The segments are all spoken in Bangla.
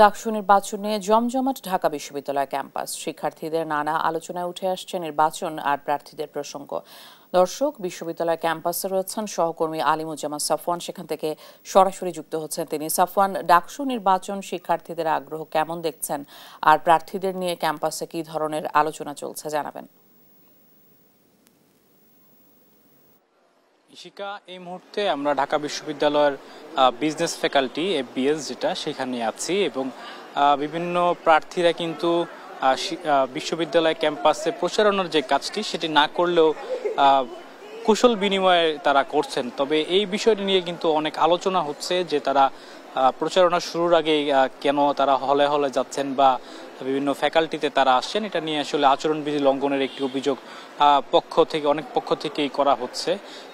ডাকসু নির্বাচনে জমজমাট ঢাকা বিশ্ববিদ্যালয় ক্যাম্পাস। শিক্ষার্থীদের নানা আলোচনায় উঠে আসছে নির্বাচন আর প্রার্থীদের প্রসঙ্গ। দর্শক, বিশ্ববিদ্যালয় ক্যাম্পাসে রয়েছেন সহকর্মী আলিমুজ্জামান সাফওয়ান, সেখান থেকে সরাসরি যুক্ত হচ্ছেন তিনি। সাফওয়ান, ডাকসু নির্বাচন শিক্ষার্থীদের আগ্রহ কেমন দেখছেন, আর প্রার্থীদের নিয়ে ক্যাম্পাসে কি ধরনের আলোচনা চলছে জানাবেন। ইশিকা, এই মুহূর্তে আমরা ঢাকা বিশ্ববিদ্যালয়ের বিজনেস ফ্যাকাল্টি FBS যেটা সেখানে আছি এবং বিভিন্ন প্রার্থীরা কিন্তু বিশ্ববিদ্যালয় ক্যাম্পাসে প্রচারণার যে কাজটি সেটি না করলেও কুশল বিনিময়ে তারা করছেন। তবে এই বিষয়টি নিয়ে কিন্তু অনেক আলোচনা হচ্ছে যে তারা প্রচারণা শুরুর আগে কেন তারা হলে হলে যাচ্ছেন বা বিভিন্ন ফ্যাকাল্টিতে তারা আসছেন, এটা নিয়ে আসলে আচরণবিধি লঙ্ঘনের একটি অভিযোগ অনেক পক্ষ থেকেই করা হচ্ছে।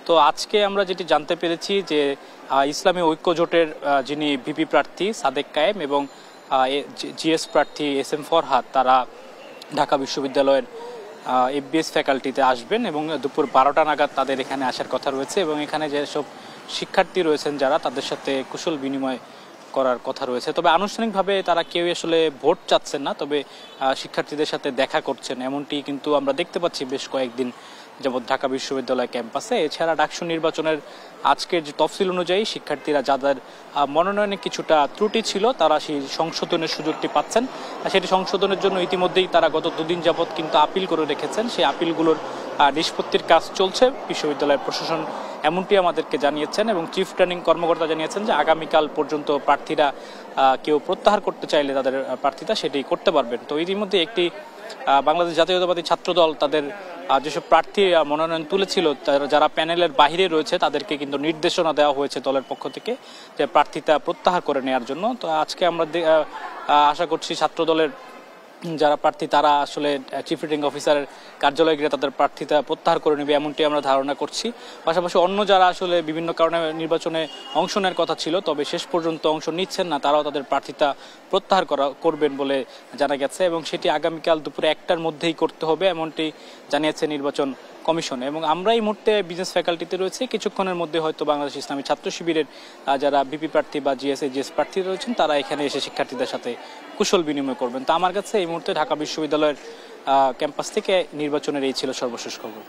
তো আজকে আমরা যেটি জানতে পেরেছি যে ইসলামী ঐক্য জোটের যিনি ভিপি প্রার্থী সাদেক কায়েম এবং GS প্রার্থী SM ফরহাদ তারা ঢাকা বিশ্ববিদ্যালয়ের FBS ফ্যাকাল্টিতে আসবেন এবং দুপুর 12টা নাগাদ তাদের এখানে আসার কথা রয়েছে এবং এখানে যেসব শিক্ষার্থী রয়েছেন যারা তাদের সাথে কুশল বিনিময় করার কথা রয়েছে। তবে আনুষ্ঠানিকভাবে তারা কেউ আসলে ভোট চাচ্ছেন না, তবে শিক্ষার্থীদের সাথে দেখা করছেন এমনটি কিন্তু আমরা দেখতে পাচ্ছি বেশ কয়েকদিন যেমন ঢাকা বিশ্ববিদ্যালয় ক্যাম্পাসে। এছাড়া ডাকসু নির্বাচনের আজকের যে তফসিল অনুযায়ী শিক্ষার্থীরা যাদের মনোনয়নে কিছুটা ত্রুটি ছিল তারা সেই সংশোধনের সুযোগটি পাচ্ছেন। সেটি সংশোধনের জন্য ইতিমধ্যেই তারা গত দুদিন যাবৎ কিন্তু আপিল করে রেখেছেন। সেই আপিলগুলোর নিষ্পত্তির কাজ চলছে বিশ্ববিদ্যালয়ের প্রশাসন, এমনটি আমাদেরকে জানিয়েছেন এবং চিফ রিটার্নিং কর্মকর্তা জানিয়েছেন যে আগামীকাল পর্যন্ত প্রার্থীরা কেউ প্রত্যাহার করতে চাইলে তাদের প্রার্থীতা সেটি করতে পারবেন। তো ইতিমধ্যে একটি বাংলাদেশ জাতীয়তাবাদী ছাত্রদল তাদের যেসব প্রার্থী মনোনয়ন তুলেছিল যারা প্যানেলের বাহিরে রয়েছে তাদেরকে কিন্তু নির্দেশনা দেওয়া হয়েছে দলের পক্ষ থেকে যে প্রার্থীতা প্রত্যাহার করে নেওয়ার জন্য। তো আজকে আমরা আশা করছি ছাত্রদলের যারা প্রার্থী তারা আসলে চিফ রিটার্নিং অফিসারের কার্যালয়ে গিয়ে তাদের প্রার্থীতা প্রত্যাহার করে নেবে এমনটি আমরা ধারণা করছি। পাশাপাশি অন্য যারা আসলে বিভিন্ন কারণে নির্বাচনে অংশ নেওয়ার কথা ছিল তবে শেষ পর্যন্ত অংশ নিচ্ছেন না, তারাও তাদের প্রার্থীতা প্রত্যাহার করবেন বলে জানা গেছে এবং সেটি আগামীকাল দুপুরে 1টার মধ্যেই করতে হবে এমনটি জানিয়েছে নির্বাচন কমিশন। এবং আমরা এই মুহূর্তে বিজনেস ফ্যাকাল্টিতে রয়েছে, কিছুক্ষণের মধ্যে হয়তো বাংলাদেশ ইসলামী ছাত্র শিবিরের যারা ভিপি প্রার্থী বা GS প্রার্থী রয়েছেন তারা এখানে এসে শিক্ষার্থীদের সাথে কুশল বিনিময় করবেন। তো আমার কাছে এই মুহূর্তে ঢাকা বিশ্ববিদ্যালয়ের ক্যাম্পাস থেকে নির্বাচনের এই ছিল সর্বশেষ খবর।